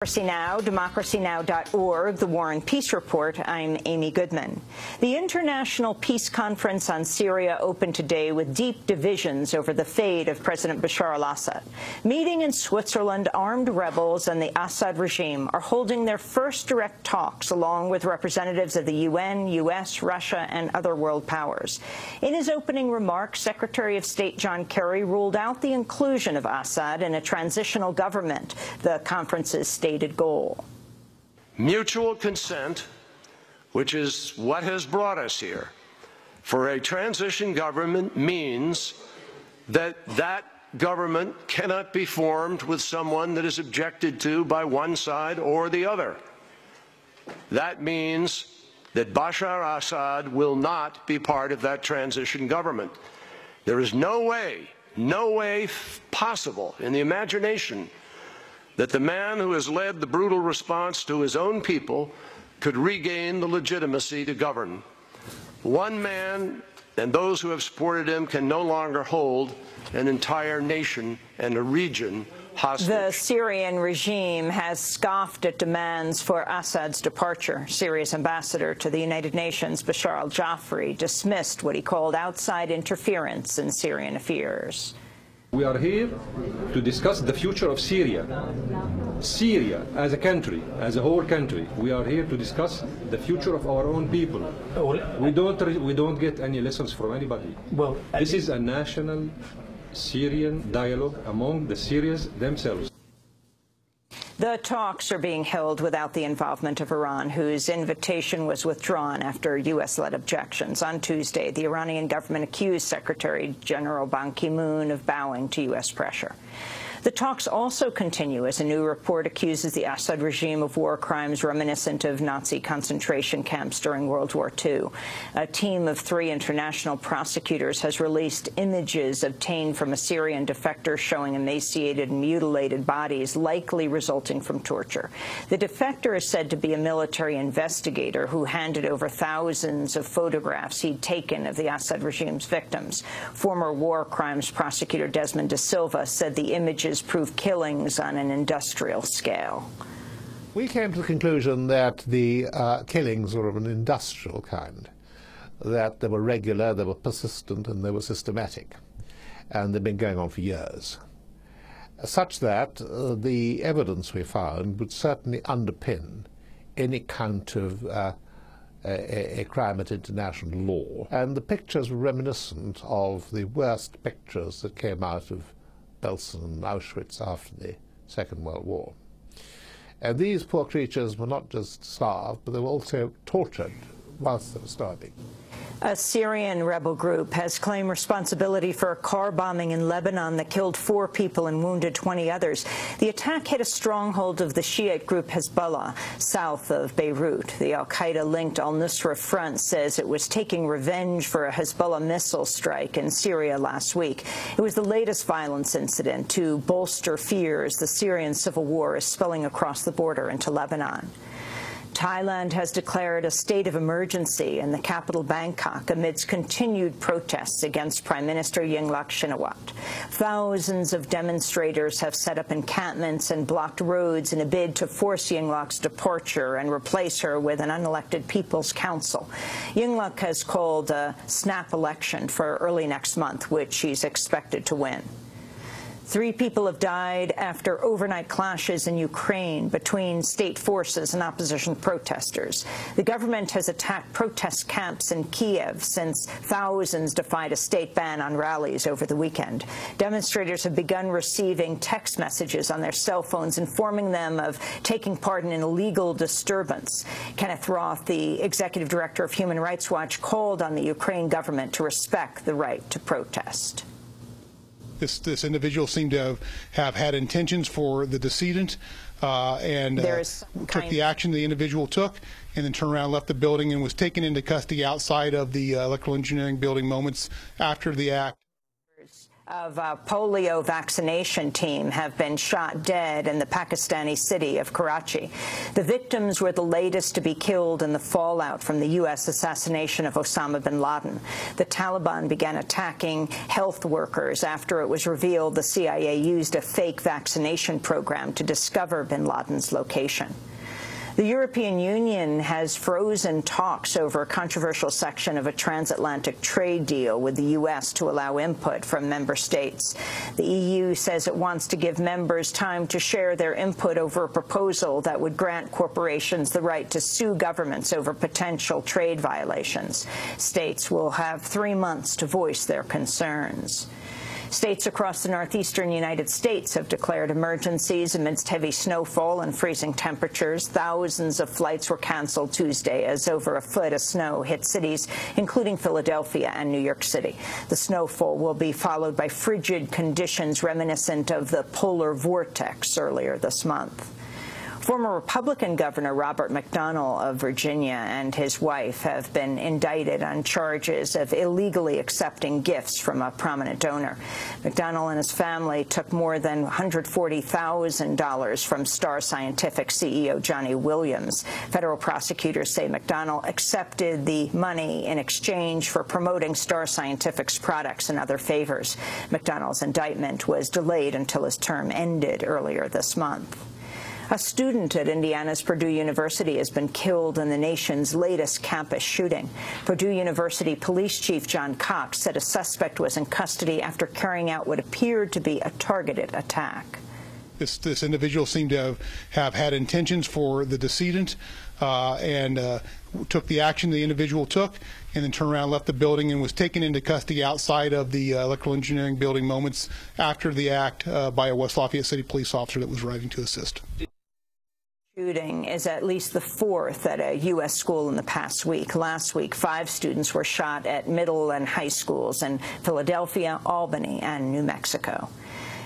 Democracy Now!, democracynow.org, The War and Peace Report. I'm Amy Goodman. The International Peace Conference on Syria opened today with deep divisions over the fate of President Bashar al-Assad. Meeting in Switzerland, armed rebels and the Assad regime are holding their first direct talks, along with representatives of the UN, U.S., Russia, and other world powers. In his opening remarks, Secretary of State John Kerry ruled out the inclusion of Assad in a transitional government, the conference's stated goal. Mutual consent, which is what has brought us here, for a transition government means that that government cannot be formed with someone that is objected to by one side or the other. That means that Bashar al-Assad will not be part of that transition government. There is no way possible in the imagination that the man who has led the brutal response to his own people could regain the legitimacy to govern. One man and those who have supported him can no longer hold an entire nation and a region hostage. The Syrian regime has scoffed at demands for Assad's departure. Syria's ambassador to the United Nations, Bashar al-Jafri, dismissed what he called outside interference in Syrian affairs. We are here to discuss the future of Syria. Syria as a country, as a whole country. We are here to discuss the future of our own people. We don't get any lessons from anybody. Well, this is a national Syrian dialogue among the Syrians themselves. The talks are being held without the involvement of Iran, whose invitation was withdrawn after U.S.-led objections. On Tuesday, the Iranian government accused Secretary General Ban Ki-moon of bowing to U.S. pressure. The talks also continue as a new report accuses the Assad regime of war crimes reminiscent of Nazi concentration camps during World War II. A team of 3 international prosecutors has released images obtained from a Syrian defector showing emaciated and mutilated bodies, likely resulting from torture. The defector is said to be a military investigator who handed over thousands of photographs he'd taken of the Assad regime's victims. Former war crimes prosecutor Desmond Da Silva said the images prove killings on an industrial scale. We came to the conclusion that the killings were of an industrial kind, that they were regular, they were persistent, and they were systematic, and they've been going on for years, such that the evidence we found would certainly underpin any count of a crime at international law. And the pictures were reminiscent of the worst pictures that came out of Belsen and Auschwitz after the Second World War. And these poor creatures were not just starved, but they were also tortured whilst they were starving. A Syrian rebel group has claimed responsibility for a car bombing in Lebanon that killed 4 people and wounded 20 others. The attack hit a stronghold of the Shiite group Hezbollah, south of Beirut. The al-Qaeda-linked al-Nusra Front says it was taking revenge for a Hezbollah missile strike in Syria last week. It was the latest violence incident to bolster fears the Syrian civil war is spilling across the border into Lebanon. Thailand has declared a state of emergency in the capital Bangkok amidst continued protests against Prime Minister Yingluck Shinawatra. Thousands of demonstrators have set up encampments and blocked roads in a bid to force Yingluck's departure and replace her with an unelected People's Council. Yingluck has called a snap election for early next month, which she's expected to win. 3 people have died after overnight clashes in Ukraine between state forces and opposition protesters. The government has attacked protest camps in Kiev since thousands defied a state ban on rallies over the weekend. Demonstrators have begun receiving text messages on their cell phones informing them of taking part in an illegal disturbance. Kenneth Roth, the executive director of Human Rights Watch, called on the Ukraine government to respect the right to protest. This individual seemed to have had intentions for the decedent and took the action the individual took, and then turned around and left the building and was taken into custody outside of the electrical engineering building moments after the act. of a polio vaccination team have been shot dead in the Pakistani city of Karachi. The victims were the latest to be killed in the fallout from the U.S. assassination of Osama bin Laden. The Taliban began attacking health workers after it was revealed the CIA used a fake vaccination program to discover bin Laden's location. The European Union has frozen talks over a controversial section of a transatlantic trade deal with the U.S. to allow input from member states. The EU says it wants to give members time to share their input over a proposal that would grant corporations the right to sue governments over potential trade violations. States will have 3 months to voice their concerns. States across the northeastern United States have declared emergencies amidst heavy snowfall and freezing temperatures. Thousands of flights were canceled Tuesday as over a foot of snow hit cities, including Philadelphia and New York City. The snowfall will be followed by frigid conditions reminiscent of the polar vortex earlier this month. Former Republican Governor Robert McDonnell of Virginia and his wife have been indicted on charges of illegally accepting gifts from a prominent donor. McDonnell and his family took more than $140,000 from Star Scientific CEO Johnny Williams. Federal prosecutors say McDonnell accepted the money in exchange for promoting Star Scientific's products and other favors. McDonnell's indictment was delayed until his term ended earlier this month. A student at Indiana's Purdue University has been killed in the nation's latest campus shooting. Purdue University Police Chief John Cox said a suspect was in custody after carrying out what appeared to be a targeted attack. This individual seemed to have had intentions for the decedent and took the action the individual took, and then turned around, left the building, and was taken into custody outside of the electrical engineering building moments after the act by a West Lafayette City police officer that was arriving to assist. Shooting is at least the fourth at a U.S. school in the past week. Last week, 5 students were shot at middle and high schools in Philadelphia, Albany, and New Mexico.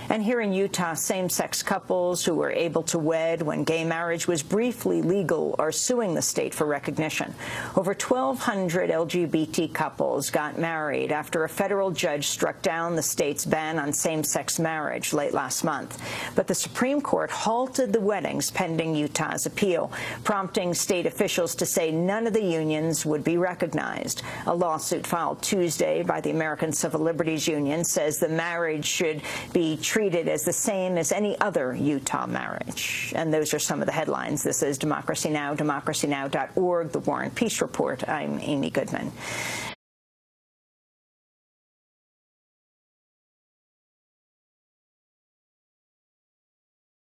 And here in Utah, same-sex couples who were able to wed when gay marriage was briefly legal are suing the state for recognition. Over 1,200 LGBT couples got married after a federal judge struck down the state's ban on same-sex marriage late last month. But the Supreme Court halted the weddings pending Utah's appeal, prompting state officials to say none of the unions would be recognized. A lawsuit filed Tuesday by the American Civil Liberties Union says the marriage should be treated as the same as any other Utah marriage. And those are some of the headlines. This is Democracy Now!, democracynow.org, The War and Peace Report. I'm Amy Goodman.